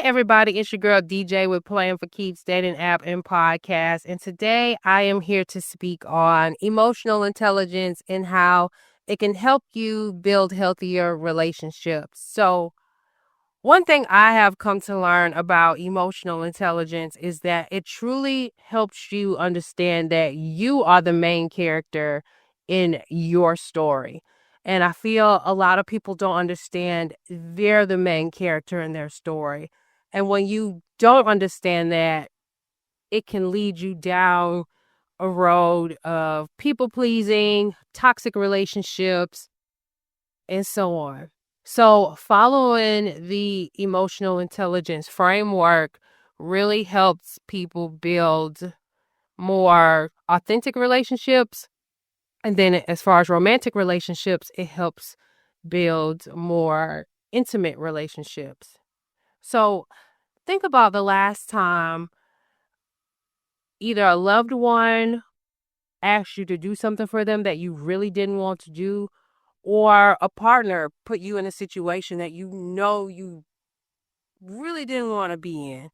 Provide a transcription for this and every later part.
everybody. It's your girl DJ with Playing for Keeps Dating App and Podcast. And today I am here to speak on emotional intelligence and how it can help you build healthier relationships. So, one thing I have come to learn about emotional intelligence is that it truly helps you understand that you are the main character in your story. And I feel a lot of people don't understand they're the main character in their story. And when you don't understand that, it can lead you down a road of people pleasing, toxic relationships, and so on. So, following the emotional intelligence framework really helps people build more authentic relationships. And then, as far as romantic relationships, it helps build more intimate relationships. So, think about the last time either a loved one asked you to do something for them that you really didn't want to do, or a partner put you in a situation that you really didn't want to be in,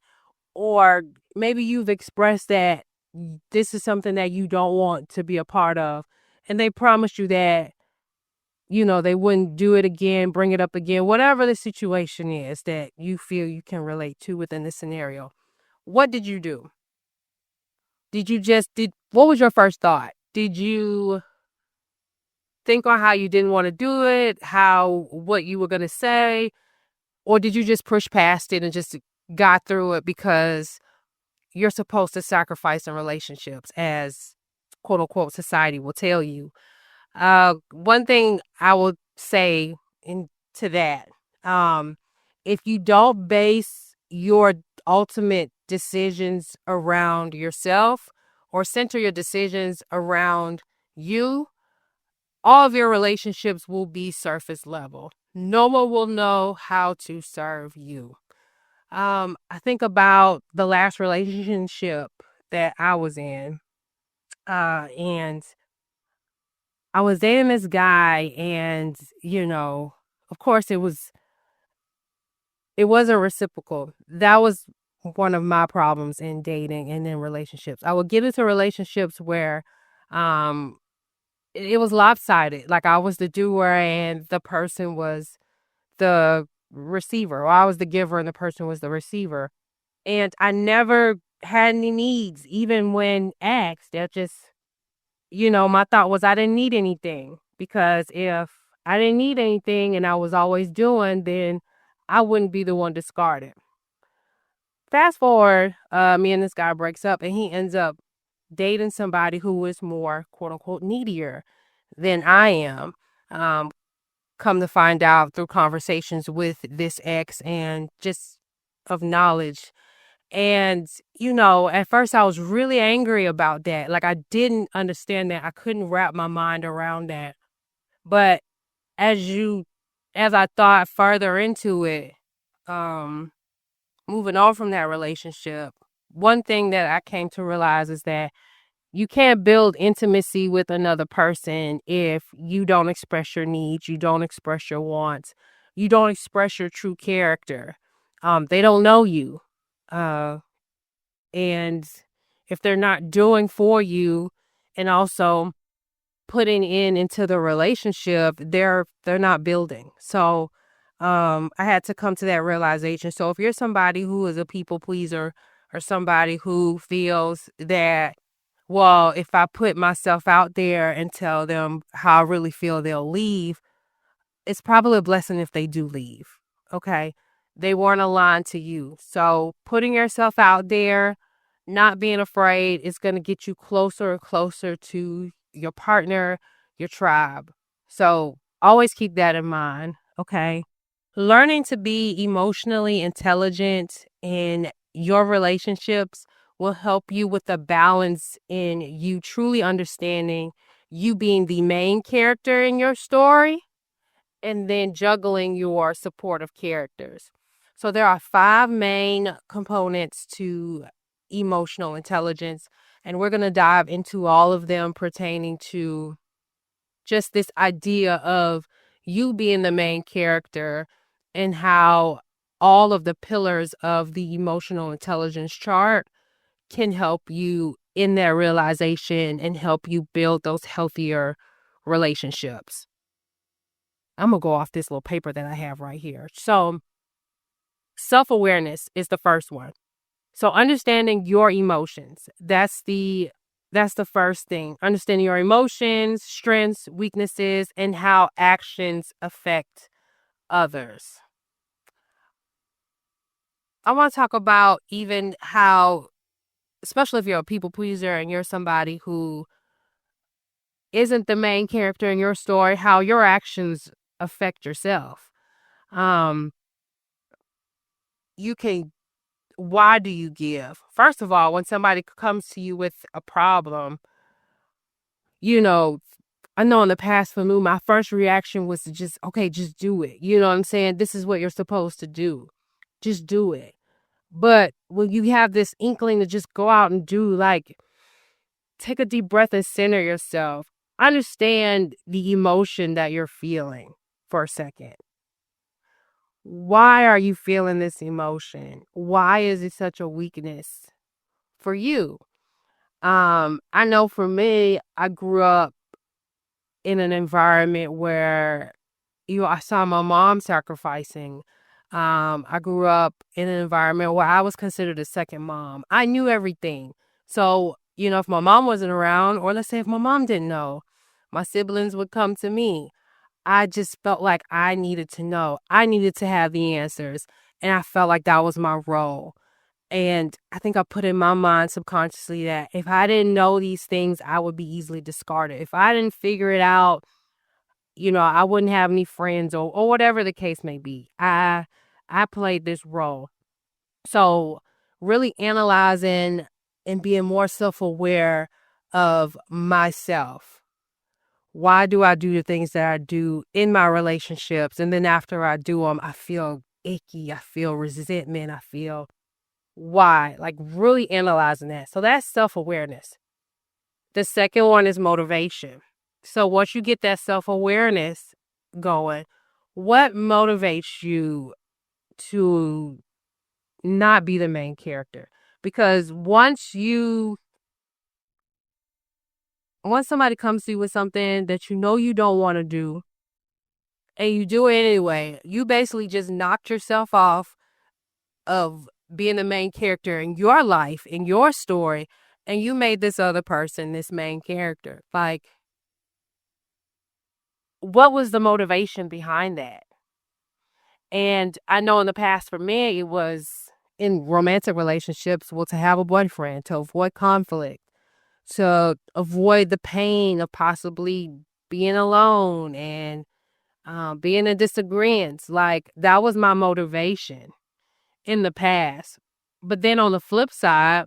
or maybe you've expressed that this is something that you don't want to be a part of, and they promised you that they wouldn't do it again, bring it up again, whatever the situation is that you feel you can relate to within this scenario. What did you do? Did what was your first thought? Did you think on how you didn't want to do it, how what you were going to say, or did you just push past it and just got through it because you're supposed to sacrifice in relationships, as quote unquote society will tell you? One thing I will say into that, um, if you don't base your ultimate decisions around yourself or center your decisions around you, all of your relationships will be surface level. No one will know how to serve you. I think about the last relationship that I was in, and I was dating this guy, and of course, it wasn't reciprocal. That was one of my problems in dating and in relationships. I would get into relationships where, um, it was lopsided. Like I was the doer, and the person was the receiver, or I was the giver, and the person was the receiver. And I never had any needs, even when asked. That just, my thought was I didn't need anything, because if I didn't need anything and I was always doing, then I wouldn't be the one discarded. Fast forward, me and this guy breaks up, and he ends up dating somebody who is more quote unquote needier than I am. Um, Come to find out through conversations with this ex and just of knowledge. And, at first I was really angry about that. Like I didn't understand that. I couldn't wrap my mind around that. But as you, as I thought further into it, um, moving on from that relationship, one thing that I came to realize is that you can't build intimacy with another person if you don't express your needs, you don't express your wants, you don't express your true character. They don't know you. Uh, and if they're not doing for you and also putting into the relationship, they're not building. So I had to come to that realization. So if you're somebody who is a people pleaser, or somebody who feels that, well, if I put myself out there and tell them how I really feel, they'll leave, it's probably a blessing if they do leave. Okay. They weren't aligned to you. So putting yourself out there, not being afraid, is going to get you closer and closer to your partner, your tribe. So always keep that in mind. Okay. Learning to be emotionally intelligent in your relationships will help you with the balance in you truly understanding you being the main character in your story, and then juggling your supportive characters. So there are 5 main components to emotional intelligence, and we're going to dive into all of them pertaining to just this idea of you being the main character, and how all of the pillars of the emotional intelligence chart can help you in that realization and help you build those healthier relationships. I'm going to go off this little paper that I have right here. So, self-awareness is the first one. So, understanding your emotions. That's the first thing. Understanding your emotions, strengths, weaknesses, and how actions affect others. I want to talk about even how, especially if you're a people pleaser and you're somebody who isn't the main character in your story, how your actions affect yourself. Um, you can, why do you give? First of all, when somebody comes to you with a problem, you know, I know in the past for me, my first reaction was to just, okay, just do it. You know what I'm saying? This is what you're supposed to do. Just do it. But when you have this inkling to just go out and do, like, take a deep breath and center yourself. Understand the emotion that you're feeling for a second. Why are you feeling this emotion? Why is it such a weakness for you? I know for me, I grew up in an environment where I saw my mom sacrificing. I grew up in an environment where I was considered a second mom. I knew everything. So, if my mom wasn't around, or let's say if my mom didn't know, my siblings would come to me. I just felt like I needed to know. I needed to have the answers. And I felt like that was my role. And I think I put in my mind subconsciously that if I didn't know these things, I would be easily discarded. If I didn't figure it out, I wouldn't have any friends or whatever the case may be. I played this role. So really analyzing and being more self-aware of myself. Why do I do the things that I do in my relationships? And then after I do them, I feel icky. I feel resentment. I feel why? Like really analyzing that. So that's self-awareness. The second one is motivation. So once you get that self-awareness going, what motivates you to not be the main character? Because once somebody comes to you with something that you don't want to do and you do it anyway, you basically just knocked yourself off of being the main character in your life, in your story, and you made this other person this main character. Like, what was the motivation behind that? And I know in the past for me, it was in romantic relationships, well, to have a boyfriend, to avoid conflict, to avoid the pain of possibly being alone and being in disagreements. Like, that was my motivation in the past. But then on the flip side,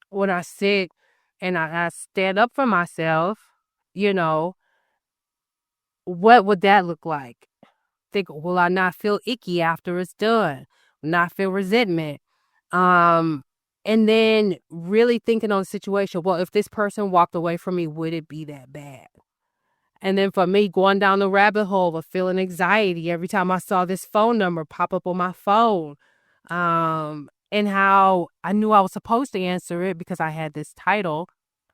when I sit and I stand up for myself, you know, what would that look like? Think, will I not feel icky after it's done? Not feel resentment? Um, and then really thinking on the situation, well, if this person walked away from me, would it be that bad? And then for me, going down the rabbit hole of feeling anxiety every time I saw this phone number pop up on my phone. And how I knew I was supposed to answer it because I had this title,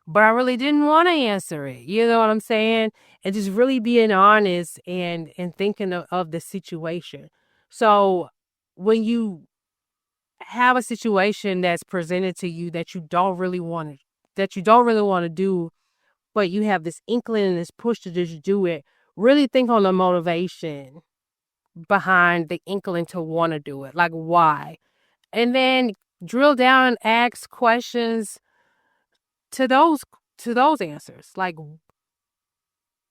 but I really didn't want to answer it. You know what I'm saying? And just really being honest and thinking of the situation. So when you have a situation that's presented to you that you don't really want to do, but you have this inkling and this push to just do it, really think on the motivation behind the inkling to want to do it. Like, why? And then drill down and ask questions to those answers. Like,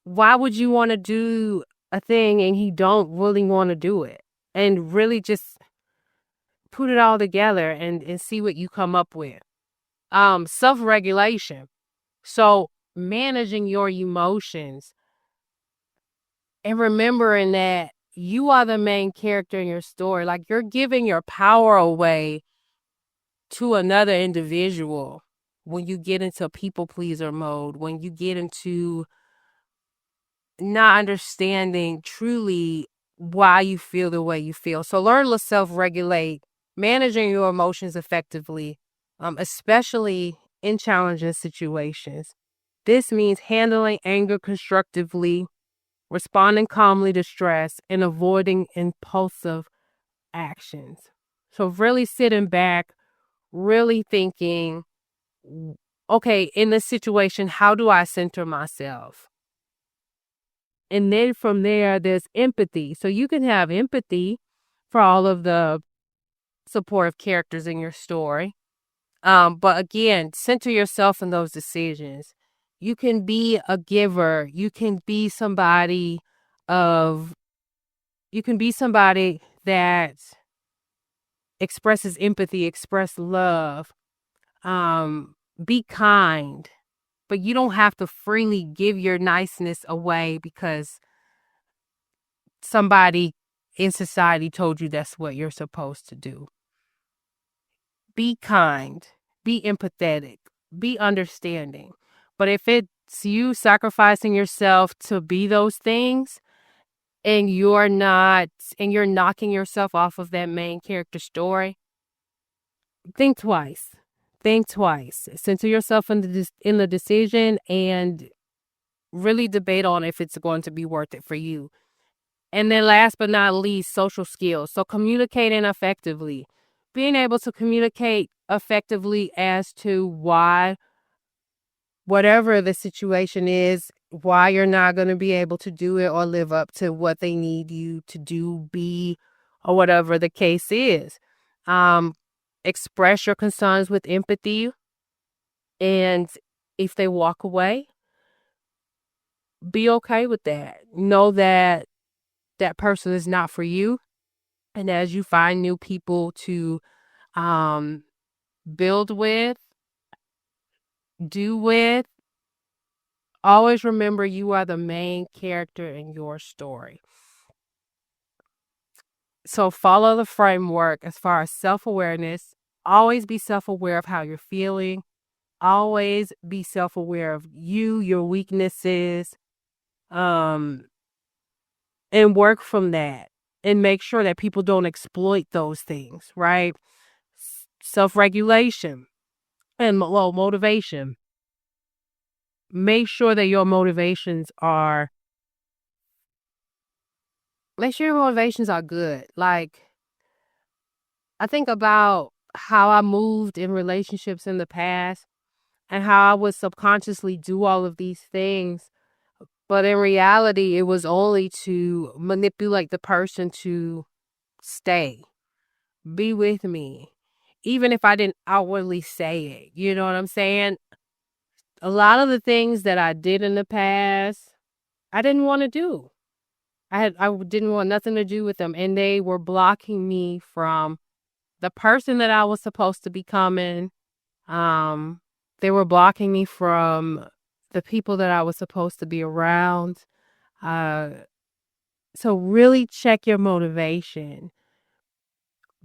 why would you want to do a thing and you don't really want to do it? And really just put it all together and see what you come up with. Self-regulation. So managing your emotions and remembering that you are the main character in your story. Like, you're giving your power away to another individual when you get into people pleaser mode, when you get into not understanding truly why you feel the way you feel. So learn to self-regulate, managing your emotions effectively, especially in challenging situations. This means handling anger constructively, responding calmly to stress, and avoiding impulsive actions. So really sitting back, really thinking, okay, in this situation, how do I center myself? And then from there, there's empathy. So you can have empathy for all of the supportive characters in your story. But again, center yourself in those decisions. You can be a giver. Of, you can be somebody that expresses empathy, express love, um, be kind, but you don't have to freely give your niceness away because somebody in society told you that's what you're supposed to do. Be kind, be empathetic, be understanding. But if it's you sacrificing yourself to be those things and you're not, and you're knocking yourself off of that main character story, think twice. Think twice. Center yourself in the decision and really debate on if it's going to be worth it for you. And then last but not least, social skills. So communicating effectively. Being able to communicate effectively as to why, whatever the situation is, why you're not going to be able to do it or live up to what they need you to do, be, or whatever the case is. Um, Express your concerns with empathy. And if they walk away, be okay with that. Know that that person is not for you. And as you find new people to um, build with, do with, always remember you are the main character in your story. So follow the framework as far as self-awareness. Always be self-aware of how you're feeling. Always be self-aware of you, your weaknesses, um, and work from that. And make sure that people don't exploit those things, right? Self-regulation and motivation. Make sure that your motivations are make sure your motivations are good. Like, I think about how I moved in relationships in the past and how I would subconsciously do all of these things. But in reality, it was only to manipulate the person to stay, be with me, even if I didn't outwardly say it. You know what I'm saying? A lot of the things that I did in the past, I didn't want to do. I didn't want nothing to do with them, and they were blocking me from the person that I was supposed to be becoming. Um, they were blocking me from the people that I was supposed to be around. Uh, so really check your motivation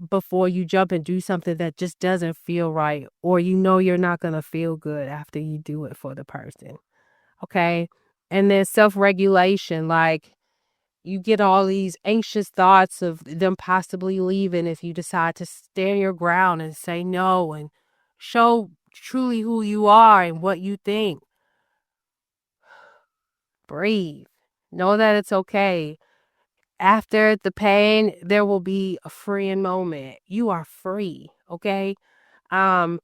before you jump and do something that just doesn't feel right, or you know you're not gonna feel good after you do it for the person. Okay, and then self-regulation, like you get all these anxious thoughts of them possibly leaving if you decide to stand your ground and say no and show truly who you are and what you think. Breathe. Know that it's okay. After the pain, there will be a freeing moment. You are free, okay? Um,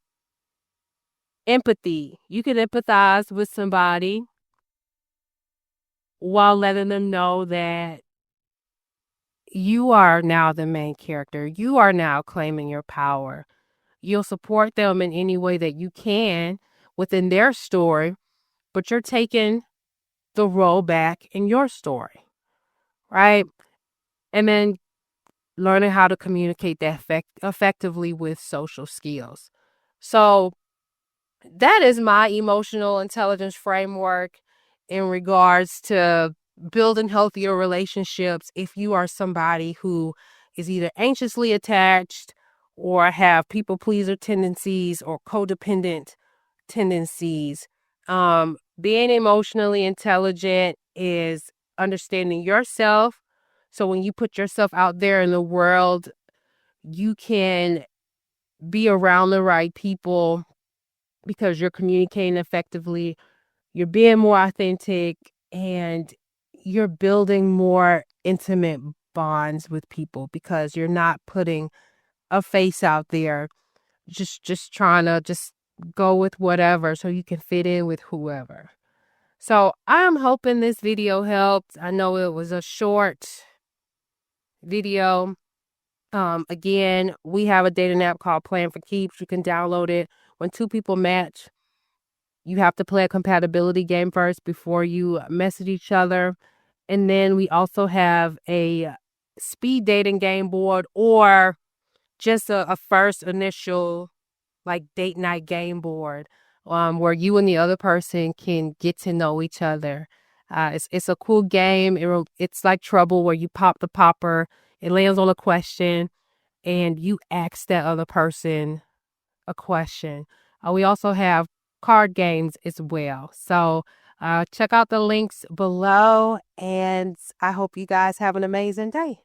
Empathy. You can empathize with somebody while letting them know that you are now the main character. You are now claiming your power. You'll support them in any way that you can within their story, but you're taking the role back in your story, right? And then learning how to communicate that effectively with social skills. So that is my emotional intelligence framework in regards to building healthier relationships if you are somebody who is either anxiously attached or have people pleaser tendencies or codependent tendencies. Being emotionally intelligent is understanding yourself So when you put yourself out there in the world, you can be around the right people because you're communicating effectively, you're being more authentic, and you're building more intimate bonds with people because you're not putting a face out there just trying to just go with whatever so you can fit in with whoever. So I'm hoping this video helped. I know it was a short video. Again, we have a dating app called Plan for Keeps. You can download it. When two people match, you have to play a compatibility game first before you message each other. And then we also have a speed dating game board, or just a first initial like date night game board, where you and the other person can get to know each other. It's a cool game. It's like Trouble, where you pop the popper, it lands on a question, and you ask that other person a question. We also have card games as well. So check out the links below, and I hope you guys have an amazing day.